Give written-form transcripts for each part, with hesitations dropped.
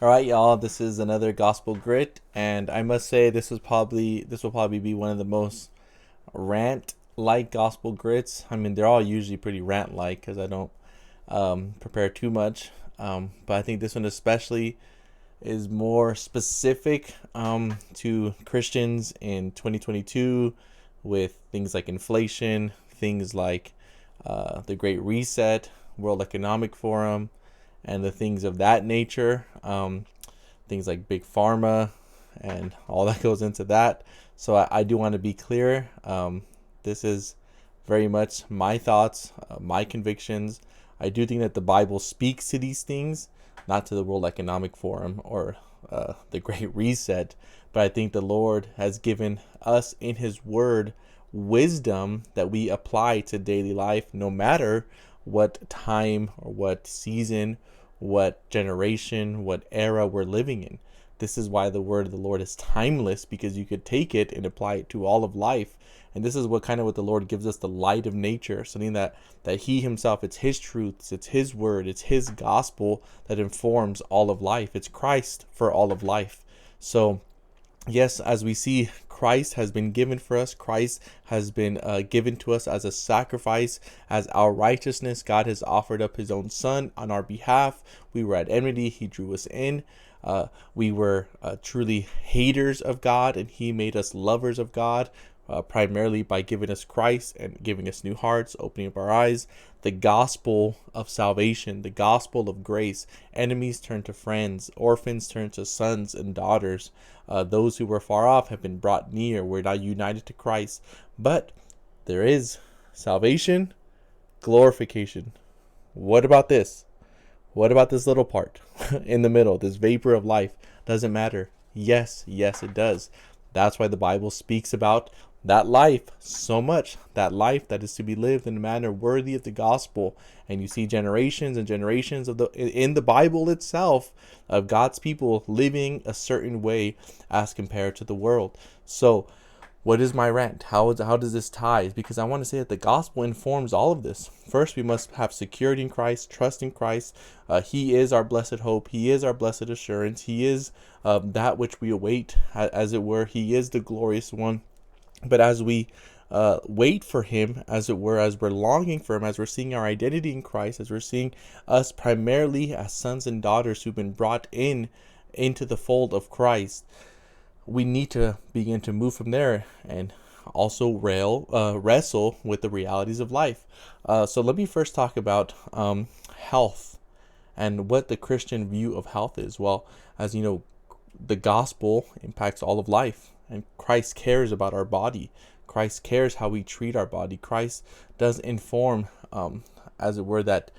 All right, y'all. This is another Gospel Grit, and I must say this will probably be one of the most rant like Gospel Grits. I mean, they're all usually pretty rant like because I don't prepare too much. But I think this one especially is more specific to Christians in 2022 with things like inflation, things like the Great Reset, World Economic Forum, and the things of that nature. Things like big pharma and all that goes into that. So I do want to be clear. This is very much my thoughts, my convictions. I do think that the Bible speaks to these things, not to the World Economic Forum or the Great Reset, but I think the Lord has given us in His Word wisdom that we apply to daily life, no matter what time or what season, what generation, what era we're living in. This is why the word of the Lord is timeless, because you could take it and apply it to all of life. And this is what the Lord gives us, the light of nature, something that He Himself, it's His truths, it's His word, it's His gospel that informs all of life. It's Christ for all of life. So yes, as we see, Christ has been given for us. Christ has been given to us as a sacrifice, as our righteousness. God has offered up His own Son on our behalf. We were at enmity. He drew us in. We were truly haters of God, and He made us lovers of God. Primarily by giving us Christ and giving us new hearts, opening up our eyes. The gospel of salvation, the gospel of grace. Enemies turn to friends, orphans turn to sons and daughters. Those who were far off have been brought near. We're now united to Christ. But there is salvation, glorification. What about this? What about this little part in the middle, this vapor of life? Doesn't matter. Yes, it does. That's why the Bible speaks about that life so much, that life that is to be lived in a manner worthy of the gospel. And you see generations and generations of in the Bible itself of God's people living a certain way as compared to the world. So what is my rant? How does this tie? Because I want to say that the gospel informs all of this. First, we must have security in Christ, trust in Christ. He is our blessed hope. He is our blessed assurance. He is that which we await, as it were. He is the glorious one. But as we wait for Him, as it were, as we're longing for Him, as we're seeing our identity in Christ, as we're seeing us primarily as sons and daughters who've been brought into the fold of Christ, we need to begin to move from there and also wrestle with the realities of life. So let me first talk about health and what the Christian view of health is. Well, as you know, the gospel impacts all of life, and Christ cares about our body. Christ cares how we treat our body. Christ does inform, as it were, that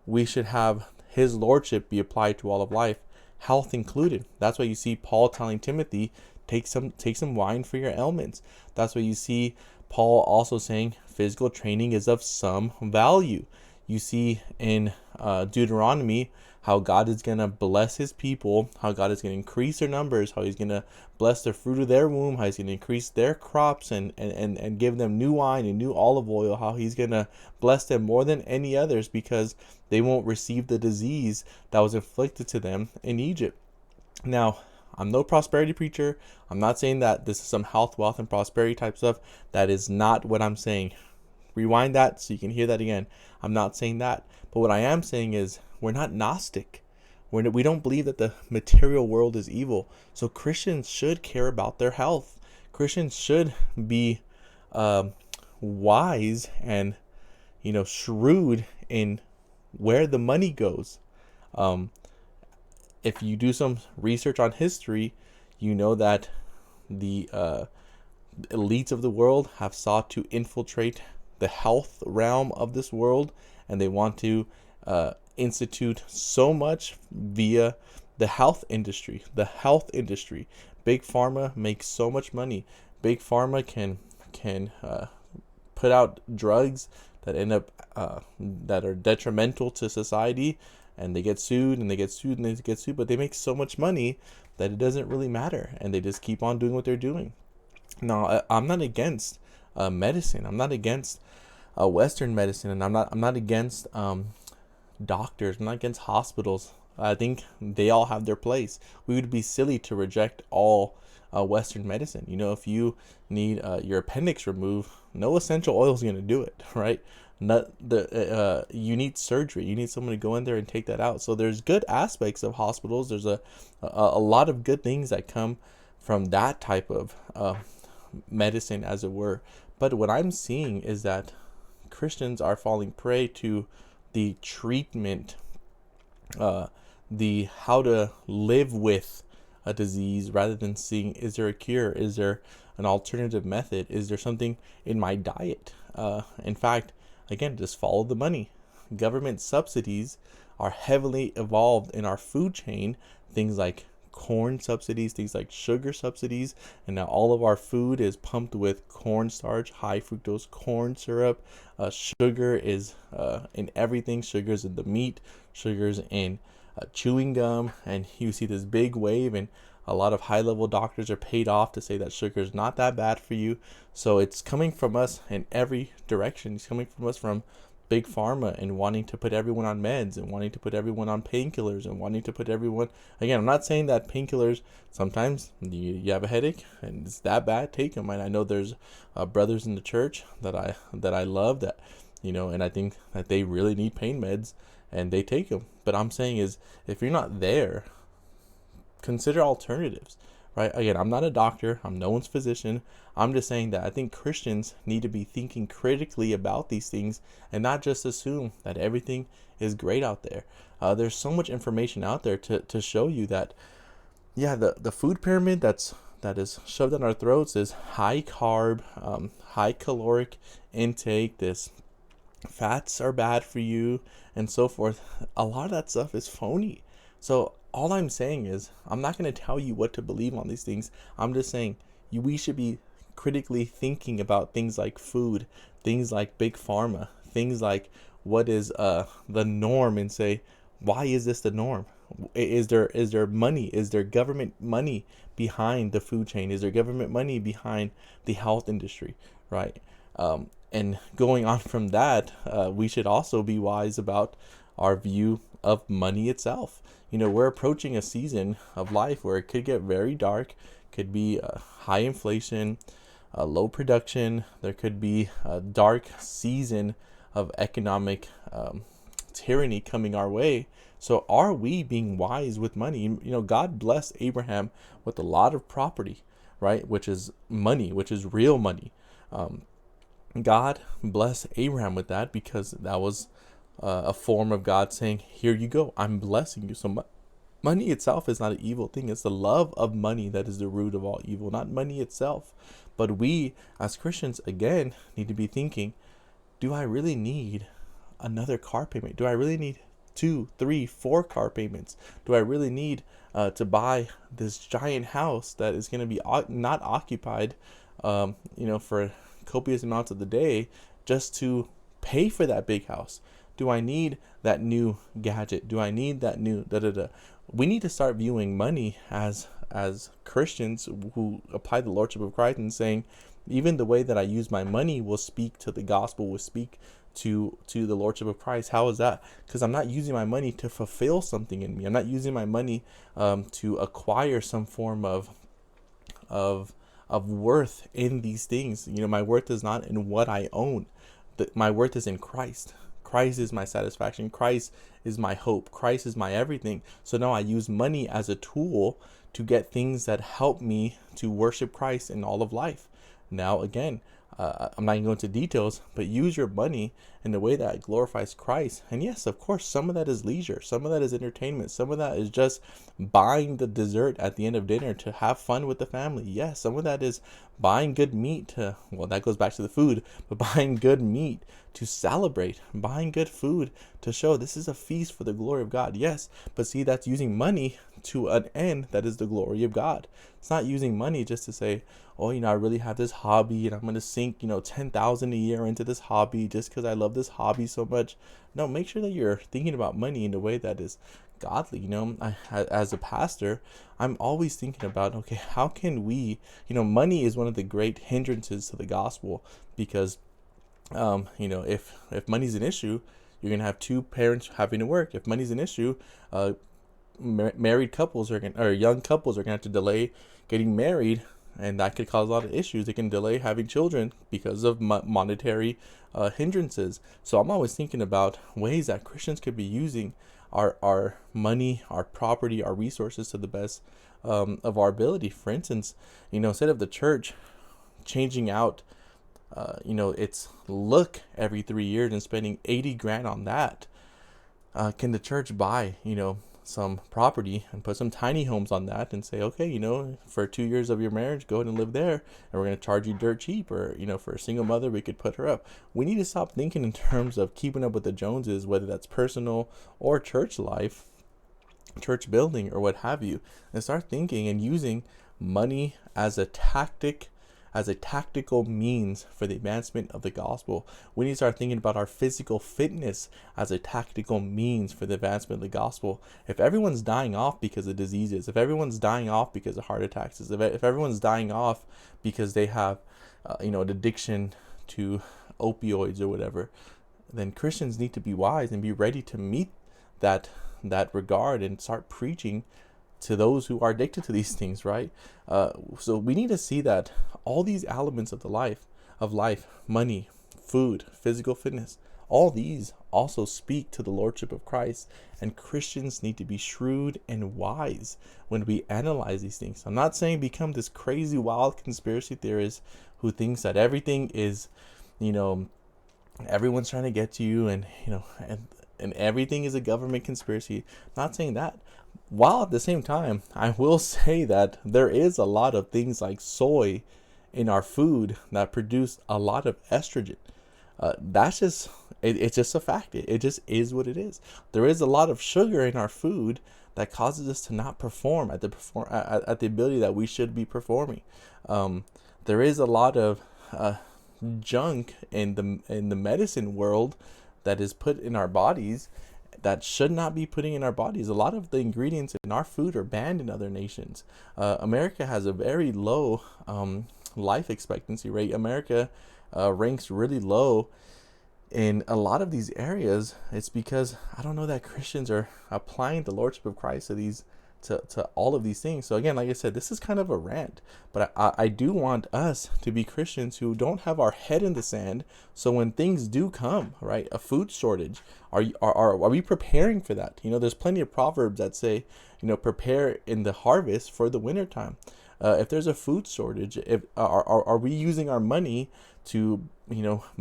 we should have His lordship be applied to all of life, health included. That's why you see Paul telling Timothy, take some wine for your ailments. That's why you see Paul also saying physical training is of some value. You see in Deuteronomy how God is going to bless His people, how God is going to increase their numbers, how He's going to bless the fruit of their womb, how He's going to increase their crops and give them new wine and new olive oil, how He's going to bless them more than any others because they won't receive the disease that was inflicted to them in Egypt. Now, I'm no prosperity preacher. I'm not saying that this is some health, wealth, and prosperity type stuff. That is not what I'm saying. Rewind that so you can hear that again. I'm not saying that. But what I am saying is we're not Gnostic. We don't believe that the material world is evil. So Christians should care about their health. Christians should be wise and shrewd in where the money goes. If you do some research on history, you know that the elites of the world have sought to infiltrate the health realm of this world, and they want to institute so much via the health industry. The health industry. Big pharma makes so much money. Big pharma can put out drugs that end up that are detrimental to society, and they get sued and they get sued and they get sued, but they make so much money that it doesn't really matter, and they just keep on doing what they're doing. Now, I'm not against medicine. I'm not against Western medicine, and I'm not against doctors. I'm not against hospitals. I think they all have their place. We would be silly to reject all Western medicine. If you need your appendix removed, no essential oil is going to do it, right? Not the You need surgery. You need someone to go in there and take that out. So there's good aspects of hospitals. There's a lot of good things that come from that type of medicine, as it were. But what I'm seeing is that Christians are falling prey to the treatment, the how to live with a disease, rather than seeing, is there a cure? Is there an alternative method? Is there something in my diet? In fact, again, just follow the money. Government subsidies are heavily involved in our food chain. Things like corn subsidies, things like sugar subsidies, and now all of our food is pumped with cornstarch, high fructose corn syrup. Sugar is in everything. Sugar's in the meat. Sugar's in chewing gum, and you see this big wave, and a lot of high-level doctors are paid off to say that sugar is not that bad for you. So it's coming from us in every direction. It's coming from us from big pharma, and wanting to put everyone on meds, and wanting to put everyone on painkillers, and wanting to put everyone, again, I'm not saying that painkillers, sometimes you have a headache and it's that bad, take them. And I know there's brothers in the church that I love, that and I think that they really need pain meds, and they take them. But I'm saying is, if you're not there, consider alternatives, right? Again, I'm not a doctor. I'm no one's physician. I'm just saying that I think Christians need to be thinking critically about these things, and not just assume that everything is great out there. There's so much information out there to show you that, yeah, the food pyramid that is shoved down our throats is high carb, high caloric intake. This fats are bad for you, and so forth. A lot of that stuff is phony. So all I'm saying is, I'm not going to tell you what to believe on these things. I'm just saying we should be critically thinking about things like food, things like big pharma, things like what is the norm, and say, why is this the norm? Is there money? Is there government money behind the food chain? Is there government money behind the health industry, right? And going on from that, we should also be wise about our view of money itself. We're approaching a season of life where it could get very dark, could be high inflation, low production. There could be a dark season of economic tyranny coming our way. So are we being wise with money? God blessed Abraham with a lot of property, right? Which is money, which is real money. God blessed Abraham with that because that was a form of God saying, here you go, I'm blessing you. So money itself is not an evil thing. It's the love of money that is the root of all evil, not money itself. But we as Christians, again, need to be thinking, do I really need another car payment? Do I really need 2, 3, 4 car payments? Do I really need to buy this giant house that is going to be not occupied for copious amounts of the day, just to pay for that big house? Do I need that new gadget? Do I need that new da-da-da? We need to start viewing money as Christians who apply the Lordship of Christ, and saying, even the way that I use my money will speak to the gospel, will speak to the Lordship of Christ. How is that? Because I'm not using my money to fulfill something in me. I'm not using my money to acquire some form of worth in these things. My worth is not in what I own. My worth is in Christ. Christ is my satisfaction. Christ is my hope. Christ is my everything. So now I use money as a tool to get things that help me to worship Christ in all of life. Now, again, I'm not going to go into details, but use your money in a way that glorifies Christ. And yes, of course, some of that is leisure. Some of that is entertainment. Some of that is just buying the dessert at the end of dinner to have fun with the family. Yes, some of that is buying good meat that goes back to the food, but buying good meat to celebrate, buying good food to show this is a feast for the glory of God. Yes, but see, that's using money to an end that is the glory of God. It's not using money just to say, oh, I really have this hobby and I'm going to sink, 10,000 a year into this hobby just because I love this hobby so much. No, make sure that you're thinking about money in a way that is godly. As a pastor, I'm always thinking about, okay, how can we, money is one of the great hindrances to the gospel, because, if money's an issue, you're going to have two parents having to work. If money's an issue, married couples are or young couples are gonna have to delay getting married, and that could cause a lot of issues. It can delay having children because of monetary hindrances. So I'm always thinking about ways that Christians could be using our money, our property, our resources to the best of our ability. For instance, instead of the church changing out its look every 3 years and spending 80 grand on that, can the church buy some property and put some tiny homes on that and say, okay, for 2 years of your marriage, go ahead and live there, and we're going to charge you dirt cheap? Or for a single mother, we could put her up. We need to stop thinking in terms of keeping up with the Joneses, whether that's personal or church life, church building, or what have you, and start thinking and using money as a tactical means for the advancement of the gospel. We need to start thinking about our physical fitness as a tactical means for the advancement of the gospel. If everyone's dying off because of diseases, if everyone's dying off because of heart attacks, if everyone's dying off because they have an addiction to opioids or whatever, then Christians need to be wise and be ready to meet that regard and start preaching to those who are addicted to these things, right? So we need to see that all these elements of life, money, food, physical fitness, all these also speak to the Lordship of Christ, and Christians need to be shrewd and wise when we analyze these things. I'm not saying become this crazy, wild conspiracy theorist who thinks that everything is, everyone's trying to get to you, and and everything is a government conspiracy. Not saying that. While at the same time, I will say that there is a lot of things like soy in our food that produce a lot of estrogen. That's just, it's just a fact. It just is what it is. There is a lot of sugar in our food that causes us to not perform at the ability that we should be performing. There is a lot of junk in the medicine world that is put in our bodies that should not be putting in our bodies. A lot of the ingredients in our food are banned in other nations. America has a very low life expectancy rate. America ranks really low in a lot of these areas. It's because I don't know that Christians are applying the Lordship of Christ to these to all of these things. So again, like I said, this is kind of a rant, but I do want us to be Christians who don't have our head in the sand. So when things do come, right, a food shortage, are we preparing for that? There's plenty of proverbs that say, prepare in the harvest for the wintertime. If there's a food shortage, are we using our money to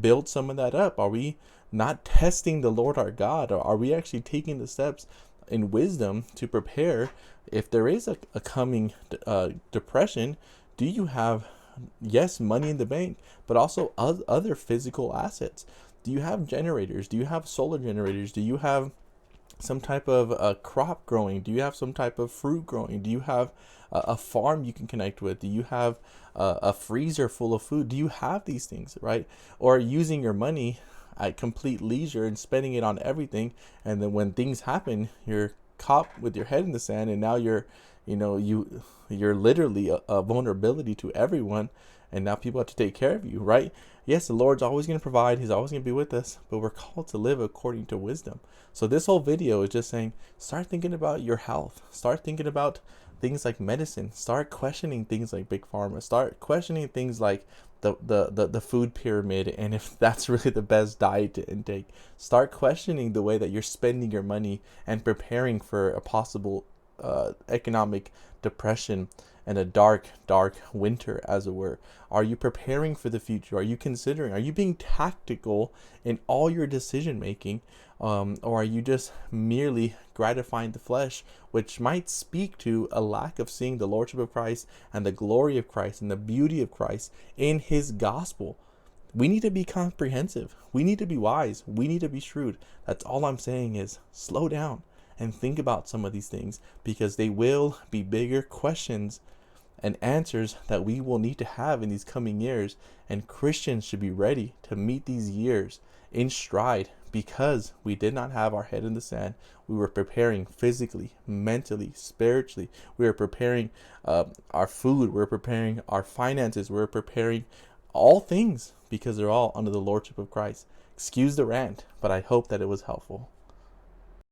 build some of that up? Are we not testing the Lord our God? Or are we actually taking the steps in wisdom to prepare if there is a coming depression? Do you have, yes, money in the bank, but also other physical assets? Do you have generators? Do you have solar generators? Do you have some type of crop growing? Do you have some type of fruit growing? Do you have a farm you can connect with? Do you have a freezer full of food? Do you have these things, right? Or using your money at complete leisure and spending it on everything, and then when things happen, you're caught with your head in the sand, and now you're literally a vulnerability to everyone, and now people have to take care of you, right? Yes, the Lord's always going to provide. He's always going to be with us, but we're called to live according to wisdom. So this whole video is just saying, start thinking about your health. Start thinking about things like medicine. Start questioning things like Big Pharma. Start questioning things like the food pyramid, and if that's really the best diet to intake. Start questioning the way that you're spending your money and preparing for a possible economic depression and a dark winter, as it were. Are you preparing for the future? Are you considering? Are you being tactical in all your decision making? Or are you just merely gratifying the flesh, which might speak to a lack of seeing the Lordship of Christ and the glory of Christ and the beauty of Christ in His gospel? We need to be comprehensive. We need to be wise. We need to be shrewd. That's all I'm saying is slow down and think about some of these things, because they will be bigger questions and answers that we will need to have in these coming years. And Christians should be ready to meet these years in stride, because we did not have our head in the sand. We were preparing physically, mentally, spiritually. We were preparing our food. We were preparing our finances. We were preparing all things, because they're all under the Lordship of Christ. Excuse the rant, but I hope that it was helpful.